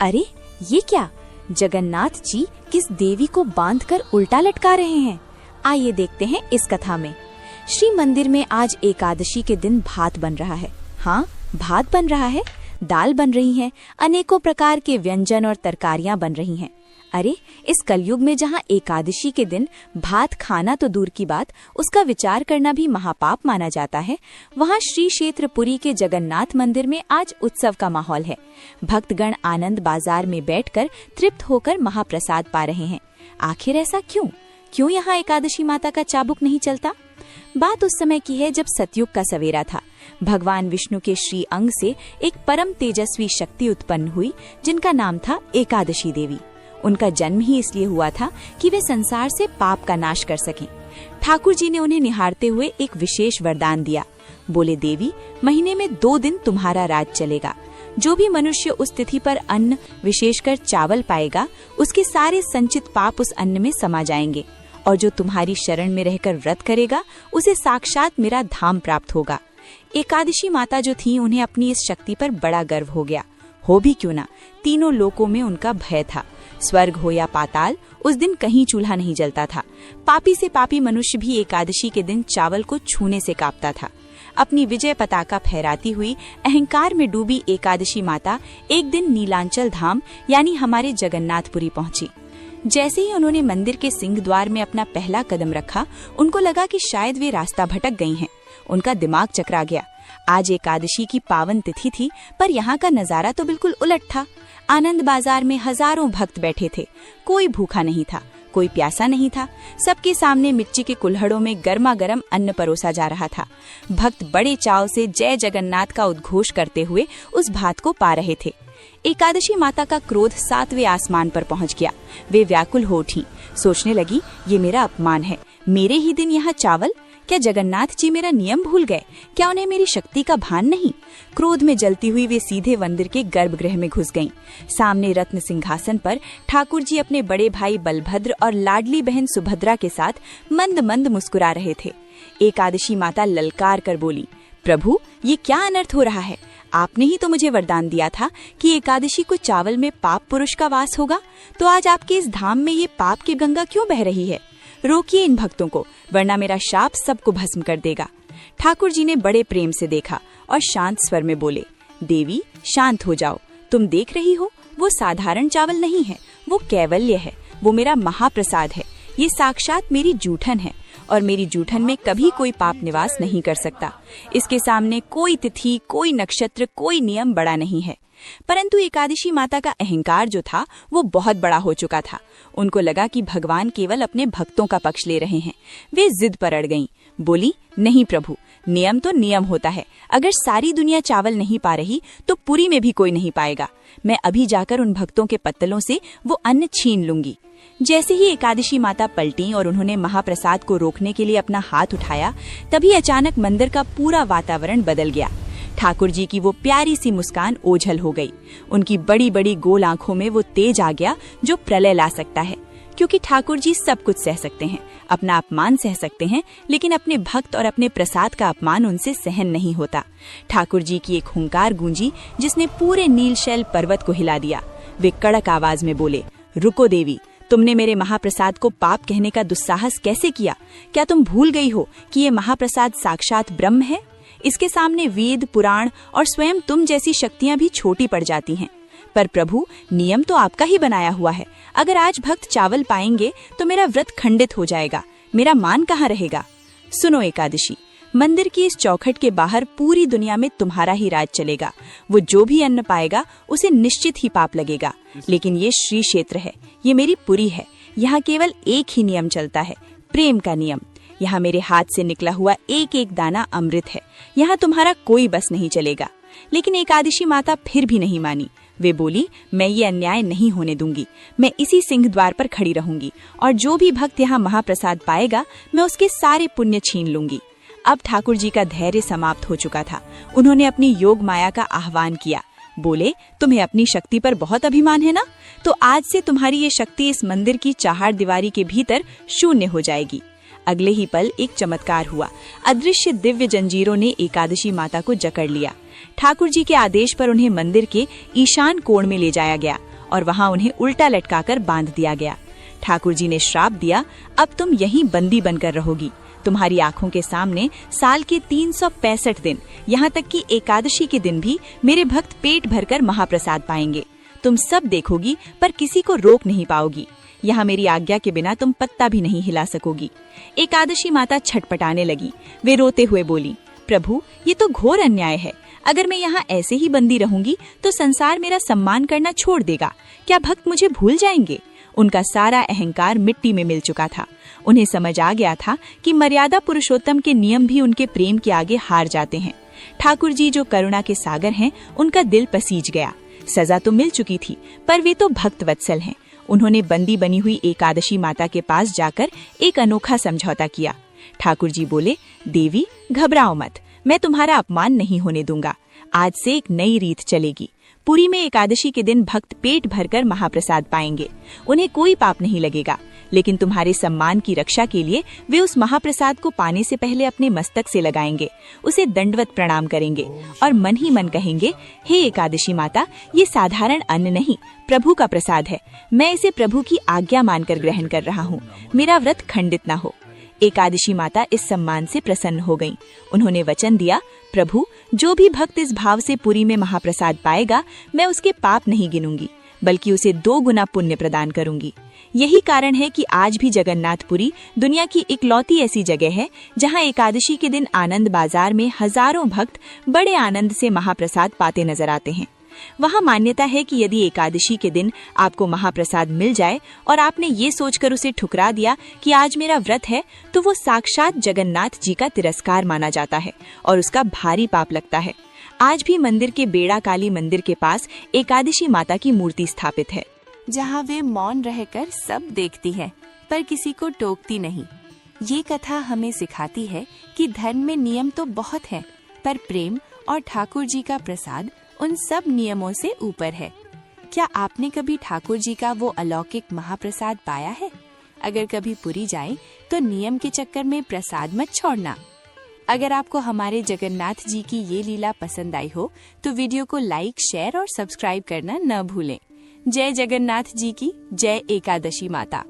अरे ये क्या, जगन्नाथ जी किस देवी को बांधकर उल्टा लटका रहे हैं? आइए देखते हैं इस कथा में। श्री मंदिर में आज एकादशी के दिन भात बन रहा है। हाँ, भात बन रहा है, दाल बन रही है, अनेकों प्रकार के व्यंजन और तरकारियां बन रही हैं। अरे इस कलयुग में जहाँ एकादशी के दिन भात खाना तो दूर की बात, उसका विचार करना भी महापाप माना जाता है, वहाँ श्री क्षेत्र पुरी के जगन्नाथ मंदिर में आज उत्सव का माहौल है। भक्तगण आनंद बाजार में बैठकर तृप्त होकर महाप्रसाद पा रहे हैं। आखिर ऐसा क्यों यहाँ एकादशी माता का चाबुक नहीं चलता? बात उस समय की है जब सतयुग का सवेरा था। भगवान विष्णु के श्री अंग से एक परम तेजस्वी शक्ति उत्पन्न हुई, जिनका नाम था एकादशी देवी। उनका जन्म ही इसलिए हुआ था कि वे संसार से पाप का नाश कर सकें। ठाकुर जी ने उन्हें निहारते हुए एक विशेष वरदान दिया। बोले, देवी, महीने में 2 दिन तुम्हारा राज चलेगा। जो भी मनुष्य उस तिथि पर अन्न, विशेषकर चावल पाएगा, उसके सारे संचित पाप उस अन्न में समा जाएंगे, और जो तुम्हारी शरण में रहकर व्रत करेगा, उसे साक्षात मेरा धाम प्राप्त होगा। एकादशी माता जो थी, उन्हें अपनी इस शक्ति पर बड़ा गर्व हो गया। हो भी क्यों ना, तीनों लोकों में उनका भय था। स्वर्ग हो या पाताल, उस दिन कहीं चूल्हा नहीं जलता था। पापी से पापी मनुष्य भी एकादशी के दिन चावल को छूने से कांपता था। अपनी विजय पताका फहराती हुई अहंकार में डूबी एकादशी माता एक दिन नीलांचल धाम यानी हमारे जगन्नाथपुरी पहुंची। जैसे ही उन्होंने मंदिर के सिंह द्वार में अपना पहला कदम रखा, उनको लगा कि शायद वे रास्ता भटक गई हैं। उनका दिमाग चकरा गया। आज एकादशी की पावन तिथि थी, पर यहाँ का नजारा तो बिल्कुल उलट था। आनंद बाजार में हजारों भक्त बैठे थे। कोई भूखा नहीं था, कोई प्यासा नहीं था। सबके सामने मिट्टी के कुल्हड़ों में गर्मा गर्म अन्न परोसा जा रहा था। भक्त बड़े चाव से जय जगन्नाथ का उद्घोष करते हुए उस भात को पा रहे थे। एकादशी माता का क्रोध 7वें आसमान पर पहुंच गया। वे व्याकुल हो उठी, सोचने लगी, ये मेरा अपमान है। मेरे ही दिन यहाँ चावल? क्या जगन्नाथ जी मेरा नियम भूल गए? क्या उन्हें मेरी शक्ति का भान नहीं? क्रोध में जलती हुई वे सीधे मंदिर के गर्भगृह में घुस गईं। सामने रत्न सिंहासन पर ठाकुर जी अपने बड़े भाई बलभद्र और लाडली बहन सुभद्रा के साथ मंद मंद मुस्कुरा रहे थे। एकादशी माता ललकार कर बोली, प्रभु, ये क्या अनर्थ हो रहा है? आपने ही तो मुझे वरदान दिया था कि एकादशी को चावल में पाप पुरुष का वास होगा, तो आज आपके इस धाम में ये पाप की गंगा क्यों बह रही है? रोकिए इन भक्तों को, वरना मेरा शाप सबको भस्म कर देगा। ठाकुर जी ने बड़े प्रेम से देखा और शांत स्वर में बोले, देवी, शांत हो जाओ। तुम देख रही हो, वो साधारण चावल नहीं है, वो कैवल्य है, वो मेरा महाप्रसाद है। ये साक्षात मेरी जूठन है, और मेरी जूठन में कभी कोई पाप निवास नहीं कर सकता। इसके सामने कोई तिथि, कोई नक्षत्र, कोई नियम बड़ा नहीं है। परंतु एकादशी माता का अहंकार जो था, वो बहुत बड़ा हो चुका था। उनको लगा कि भगवान केवल अपने भक्तों का पक्ष ले रहे हैं। वे जिद पर अड़ गईं। बोली, नहीं प्रभु, नियम तो नियम होता है। अगर सारी दुनिया चावल नहीं पा रही, तो पुरी में भी कोई नहीं पाएगा। मैं अभी जाकर उन भक्तों के पत्तलों से वो अन्न छीन लूंगी। जैसे ही एकादशी माता पलटी और उन्होंने महाप्रसाद को रोकने के लिए अपना हाथ उठाया, तभी अचानक मंदिर का पूरा वातावरण बदल गया। ठाकुर जी की वो प्यारी सी मुस्कान ओझल हो गई। उनकी बड़ी बड़ी गोल आंखों में वो तेज आ गया जो प्रलय ला सकता है। क्योंकि ठाकुर जी सब कुछ सह सकते हैं, अपना अपमान सह सकते हैं, लेकिन अपने भक्त और अपने प्रसाद का अपमान उनसे सहन नहीं होता। ठाकुर जी की एक हुंकार गूंजी जिसने पूरे नीलशैल पर्वत को हिला दिया। वे कड़क आवाज में बोले, रुको देवी, तुमने मेरे महाप्रसाद को पाप कहने का दुस्साहस कैसे किया? क्या तुम भूल गई हो कि ये महाप्रसाद साक्षात ब्रह्म है? इसके सामने वेद, पुराण और स्वयं तुम जैसी शक्तियां भी छोटी पड़ जाती हैं। पर प्रभु, नियम तो आपका ही बनाया हुआ है। अगर आज भक्त चावल पाएंगे तो मेरा व्रत खंडित हो जाएगा। मेरा मान कहाँ रहेगा? सुनो एकादशी, मंदिर की इस चौखट के बाहर पूरी दुनिया में तुम्हारा ही राज चलेगा। वो जो भी अन्न पाएगा उसे निश्चित ही पाप लगेगा। लेकिन ये श्री क्षेत्र है, ये मेरी पुरी है। यहाँ केवल एक ही नियम चलता है, प्रेम का नियम। यहाँ मेरे हाथ से निकला हुआ एक एक दाना अमृत है। यहाँ तुम्हारा कोई बस नहीं चलेगा। लेकिन एकादशी माता फिर भी नहीं मानी। वे बोली, मैं ये अन्याय नहीं होने दूंगी। मैं इसी सिंह द्वार पर खड़ी रहूंगी, और जो भी भक्त यहाँ महाप्रसाद पाएगा, मैं उसके सारे पुण्य छीन लूंगी। अब ठाकुर जी का धैर्य समाप्त हो चुका था। उन्होंने अपनी योग माया का आह्वान किया। बोले, तुम्हें अपनी शक्ति पर बहुत अभिमान है ना? तो आज से तुम्हारी ये शक्ति इस मंदिर की चार दीवारी के भीतर शून्य हो जाएगी। अगले ही पल एक चमत्कार हुआ। अदृश्य दिव्य जंजीरों ने एकादशी माता को जकड़ लिया। ठाकुर जी के आदेश पर उन्हें मंदिर के ईशान कोण में ले जाया गया और वहाँ उन्हें उल्टा लटकाकर बांध दिया गया। ठाकुर जी ने श्राप दिया, अब तुम यहीं बंदी बनकर रहोगी। तुम्हारी आंखों के सामने साल के 365 दिन, यहाँ तक कि एकादशी के दिन भी मेरे भक्त पेट भरकर महाप्रसाद पाएंगे। तुम सब देखोगी पर किसी को रोक नहीं पाओगी। यहाँ मेरी आज्ञा के बिना तुम पत्ता भी नहीं हिला सकोगी। एकादशी माता छटपटाने लगी। वे रोते हुए बोली, प्रभु, ये तो घोर अन्याय है। अगर मैं यहाँ ऐसे ही बंदी रहूंगी तो संसार मेरा सम्मान करना छोड़ देगा। क्या भक्त मुझे भूल जाएंगे? उनका सारा अहंकार मिट्टी में मिल चुका था। उन्हें समझ आ गया था कि मर्यादा पुरुषोत्तम के नियम भी उनके प्रेम के आगे हार जाते हैं। ठाकुर जी जो करुणा के सागर हैं, उनका दिल पसीज गया। सजा तो मिल चुकी थी, पर वे तो भक्त वत्सल हैं। उन्होंने बंदी बनी हुई एकादशी माता के पास जाकर एक अनोखा समझौता किया। ठाकुर जी बोले, देवी घबराओ मत, मैं तुम्हारा अपमान नहीं होने दूंगा। आज से एक नई रीत चलेगी। पुरी में एकादशी के दिन भक्त पेट भरकर महाप्रसाद पाएंगे। उन्हें कोई पाप नहीं लगेगा, लेकिन तुम्हारे सम्मान की रक्षा के लिए वे उस महाप्रसाद को पाने से पहले अपने मस्तक से लगाएंगे, उसे दंडवत प्रणाम करेंगे और मन ही मन कहेंगे, हे एकादशी माता, ये साधारण अन्न नहीं, प्रभु का प्रसाद है। मैं इसे प्रभु की आज्ञा मानकर ग्रहण कर रहा हूँ। मेरा व्रत खंडित न हो। एकादशी माता इस सम्मान से प्रसन्न हो गईं। उन्होंने वचन दिया, प्रभु, जो भी भक्त इस भाव से पुरी में महाप्रसाद पाएगा, मैं उसके पाप नहीं गिनूंगी, बल्कि उसे 2 गुना पुण्य प्रदान करूंगी। यही कारण है कि आज भी जगन्नाथपुरी दुनिया की इकलौती ऐसी जगह है जहां एकादशी के दिन आनंद बाजार में हजारों भक्त बड़े आनंद से महाप्रसाद पाते नजर आते हैं। वहां मान्यता है कि यदि एकादशी के दिन आपको महाप्रसाद मिल जाए और आपने ये सोचकर उसे ठुकरा दिया कि आज मेरा व्रत है, तो वो साक्षात जगन्नाथ जी का तिरस्कार माना जाता है और उसका भारी पाप लगता है। आज भी मंदिर के बेड़ा काली मंदिर के पास एकादशी माता की मूर्ति स्थापित है, जहाँ वे मौन रहकर सब देखती है पर किसी को टोकती नहीं। ये कथा हमें सिखाती है कि धर्म में नियम तो बहुत हैं, पर प्रेम और ठाकुर जी का प्रसाद उन सब नियमों से ऊपर है। क्या आपने कभी ठाकुर जी का वो अलौकिक महाप्रसाद पाया है? अगर कभी पुरी जाए तो नियम के चक्कर में प्रसाद मत छोड़ना। अगर आपको हमारे जगन्नाथ जी की ये लीला पसंद आई हो तो वीडियो को लाइक, शेयर और सब्सक्राइब करना न भूलें। जय जगन्नाथ जी की, जय एकादशी माता।